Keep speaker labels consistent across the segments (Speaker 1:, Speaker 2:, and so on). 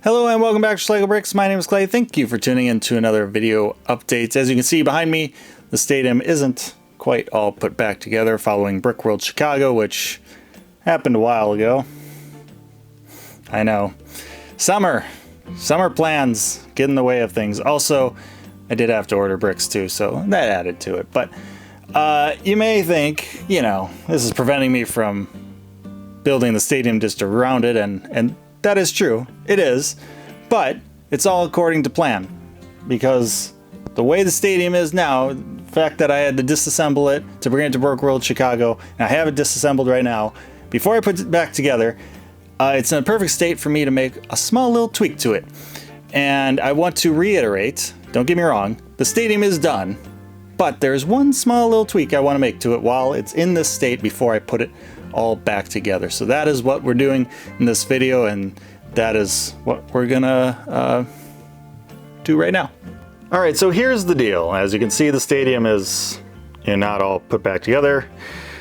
Speaker 1: Hello and welcome back to LEGO Bricks. My name is Clay. Thank you for tuning in to another video update. As you can see behind me, the stadium isn't quite all put back together following Brick World Chicago, which happened a while ago. I know. Summer plans get in the way of things. Also, I did have to order bricks too, so that added to it. But you may think, this is preventing me from building the stadium just around it, and that is true. It is. But it's all according to plan. Because the way the stadium is now, the fact that I had to disassemble it to bring it to Brick World Chicago, and I have it disassembled right now, before I put it back together, it's in a perfect state for me to make a small little tweak to it. And I want to reiterate, don't get me wrong, the stadium is done, but there's one small little tweak I want to make to it while it's in this state before I put it all back together. So that is what we're doing in this video, and that is what we're gonna do right now. All right, so here's the deal. As you can see, the stadium is not all put back together.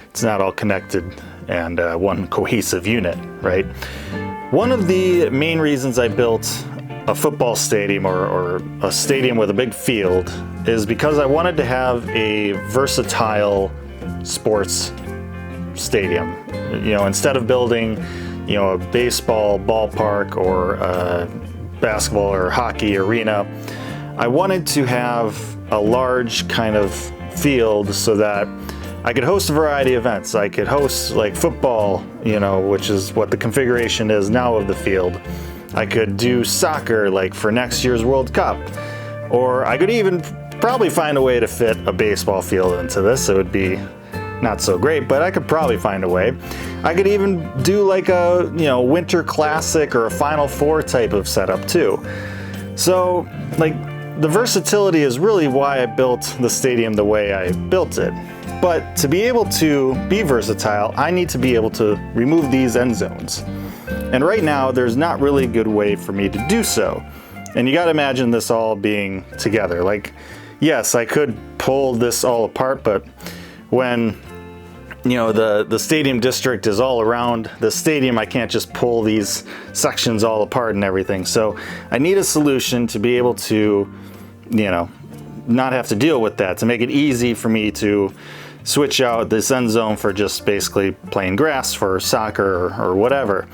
Speaker 1: It's not all connected and one cohesive unit, right? One of the main reasons I built a football stadium or a stadium with a big field is because I wanted to have a versatile sports stadium. Instead of building, a baseball ballpark or a basketball or hockey arena, I wanted to have a large kind of field so that I could host a variety of events. I could host like football, which is what the configuration is now of the field. I could do soccer like for next year's World Cup, or I could even probably find a way to fit a baseball field into this. It would be not so great, but I could probably find a way. I could even do like a, Winter Classic or a Final Four type of setup too. So, the versatility is really why I built the stadium the way I built it. But to be able to be versatile, I need to be able to remove these end zones. And right now, there's not really a good way for me to do so. And you gotta imagine this all being together. Yes, I could pull this all apart, but when the stadium district is all around the stadium, I can't just pull these sections all apart and everything. So I need a solution to be able to, not have to deal with that, to make it easy for me to switch out this end zone for just basically playing grass for soccer or whatever.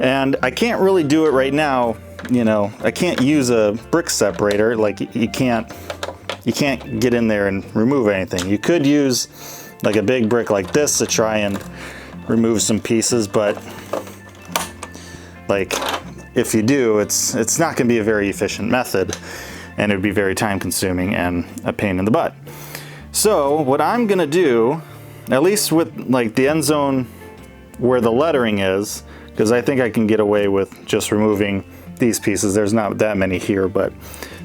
Speaker 1: And I can't really do it right now. I can't use a brick separator. You can't get in there and remove anything. You could use like a big brick like this to try and remove some pieces, but if you do, it's not going to be a very efficient method, and it would be very time consuming and a pain in the butt. So what I'm going to do, at least with the end zone where the lettering is, because I think I can get away with just removing these pieces. There's not that many here, but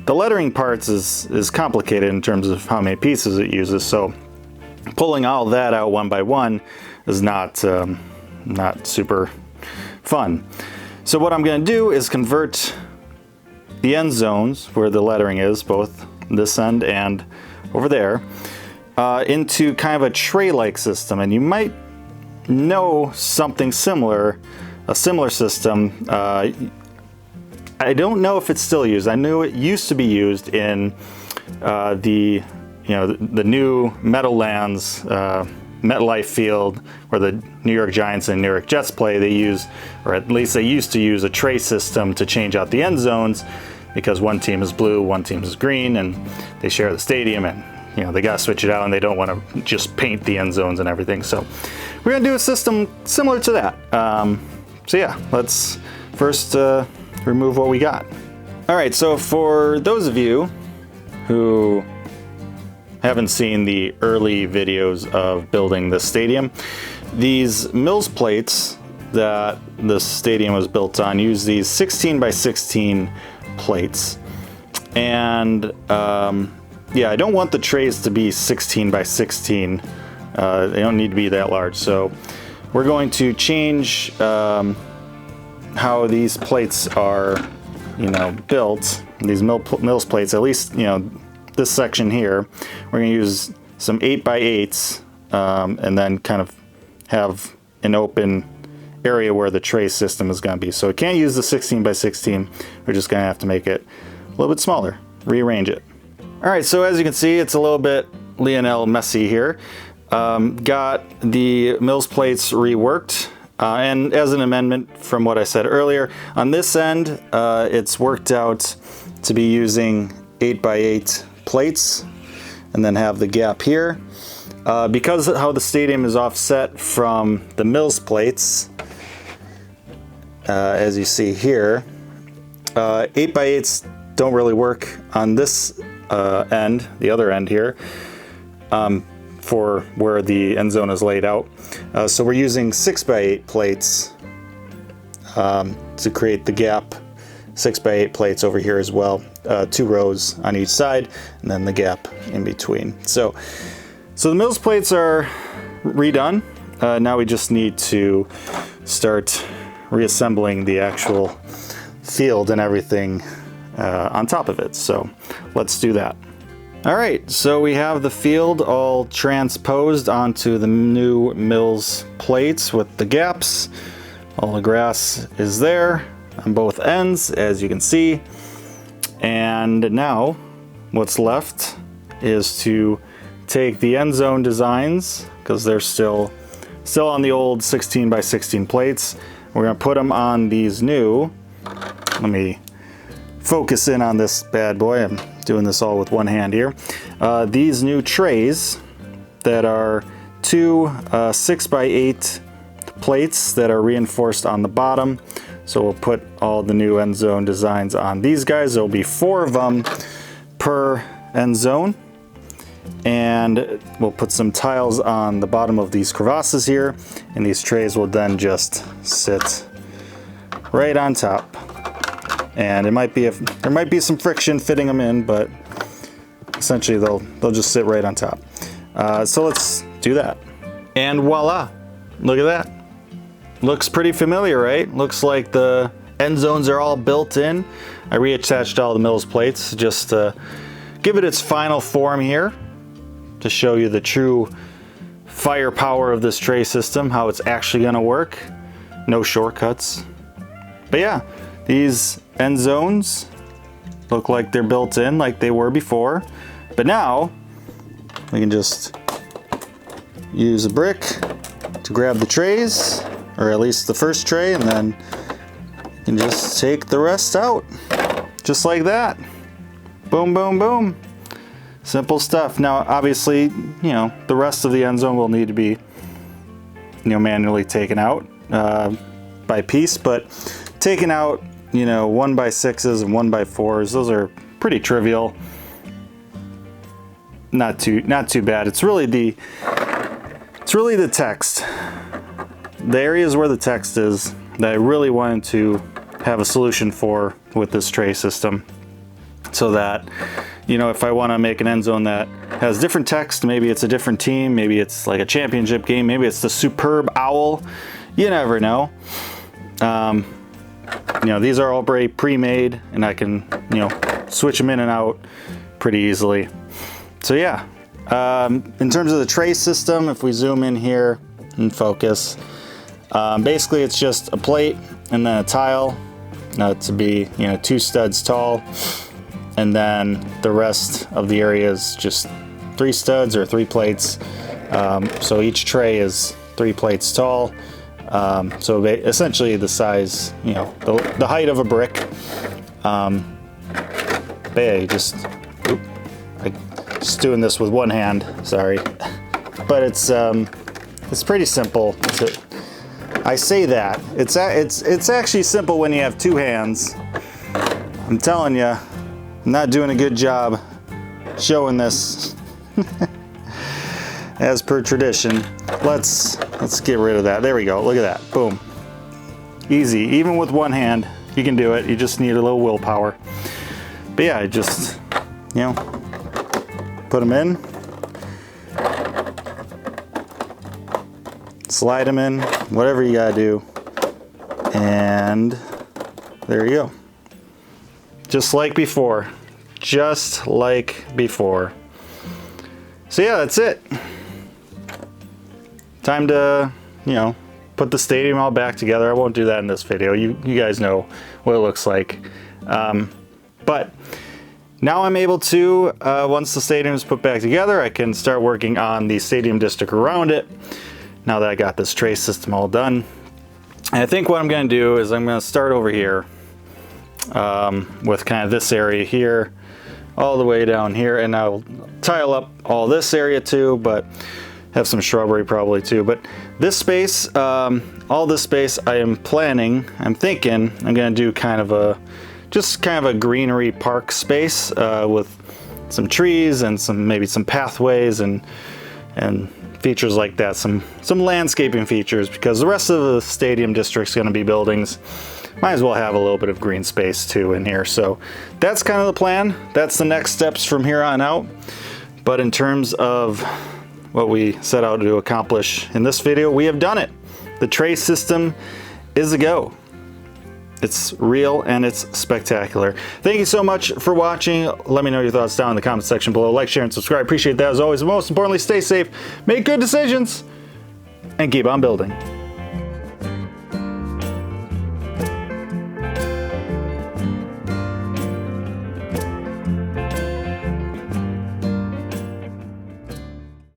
Speaker 1: the lettering parts is complicated in terms of how many pieces it uses. So pulling all that out one by one is not super fun. So what I'm going to do is convert the end zones where the lettering is, both this end and over there, into kind of a tray-like system. And you might know something similar, a similar system. I don't know if it's still used. I knew it used to be used in the new Meadowlands MetLife Field, where the New York Giants and New York Jets play. They use, or at least they used to use, a tray system to change out the end zones, because one team is blue, one team is green, and they share the stadium, and they gotta switch it out, and they don't want to just paint the end zones and everything. So we're gonna do a system similar to that. So yeah, let's first remove what we got. All right, so for those of you who haven't seen the early videos of building the stadium, these Mills plates that the stadium was built on use these 16 by 16 plates. And yeah, I don't want the trays to be 16 by 16. They don't need to be that large. So we're going to change how these plates are, built. These Mills plates, at least, this section here, we're going to use some 8 by 8s and then kind of have an open area where the tray system is going to be. So we can't use the 16 by 16. We're just going to have to make it a little bit smaller, rearrange it. All right, so as you can see, it's a little bit Lionel messy here. Got the mills plates reworked. And as an amendment from what I said earlier, on this end, it's worked out to be using 8x8 plates and then have the gap here. Because of how the stadium is offset from the mills plates, as you see here, 8x8s don't really work on this end, the other end here, for where the end zone is laid out. So we're using 6x8 plates to create the gap. 6x8 plates over here as well, 2 rows on each side, and then the gap in between. So the mills plates are redone. Now we just need to start reassembling the actual field and everything on top of it. So let's do that. All right, so we have the field all transposed onto the new mills plates with the gaps. All the grass is there on both ends, as you can see. And now what's left is to take the end zone designs, because they're still on the old 16 by 16 plates. We're gonna put them on these new, let me focus in on this bad boy. I'm doing this all with one hand here. These new trays that are 2 6x8 plates that are reinforced on the bottom. So we'll put all the new end zone designs on these guys. There'll be 4 of them per end zone. And we'll put some tiles on the bottom of these crevasses here, and these trays will then just sit right on top. And there might be some friction fitting them in, but essentially they'll just sit right on top. So let's do that. And voila, look at that. Looks pretty familiar, right? Looks like the end zones are all built in. I reattached all the mills plates just to give it its final form here, to show you the true firepower of this tray system, how it's actually gonna work. No shortcuts. But yeah, these end zones look like they're built in like they were before. But now we can just use a brick to grab the trays, or at least the first tray, and then you can just take the rest out. Just like that. Boom, boom, boom. Simple stuff. Now, obviously, you know, the rest of the end zone will need to be, you know, manually taken out by piece, but taking out, you know, 1x6s and 1x4s, those are pretty trivial. Not too bad. It's really the text. The areas where the text is that I really wanted to have a solution for with this tray system, so that, you know, if I want to make an end zone that has different text, maybe it's a different team, maybe it's like a championship game, maybe it's the superb owl, you never know. You know, these are all pre-made, and I can, you know, switch them in and out pretty easily. So yeah, in terms of the tray system, if we zoom in here and focus, basically it's just a plate and then a tile to be, you know, 2 studs tall, and then the rest of the area is just 3 studs or 3 plates. So each tray is 3 plates tall. So essentially the size, you know, the height of a brick. But yeah, you just doing this with one hand, sorry. But it's pretty simple. I say that. It's actually simple when you have 2 hands. I'm telling you, I'm not doing a good job showing this as per tradition. Let's get rid of that. There we go. Look at that. Boom. Easy. Even with one hand, you can do it. You just need a little willpower. But yeah, just, you know, put them in, slide them in, whatever you gotta do, and there you go. Just like before. Just like before. So yeah, that's it. Time to, you know, put the stadium all back together. I won't do that in this video. You guys know what it looks like. But now I'm able to, once the stadium is put back together, I can start working on the stadium district around it. Now that I got this trace system all done. And I think what I'm going to do is I'm going to start over here with kind of this area here, all the way down here, and I'll tile up all this area too, but have some shrubbery probably too. But this space, all this space, I'm thinking I'm going to do kind of a, just kind of a greenery park space with some trees and maybe some pathways and features like that, some landscaping features, because the rest of the stadium district's going to be buildings. Might as well have a little bit of green space too in here. So that's kind of the plan. That's the next steps from here on out. But in terms of what we set out to accomplish in this video, we have done it. The trace system is a go. It's real and it's spectacular. Thank you so much for watching. Let me know your thoughts down in the comment section below. Like, share, and subscribe. Appreciate that as always. But most importantly, stay safe, make good decisions, and keep on building.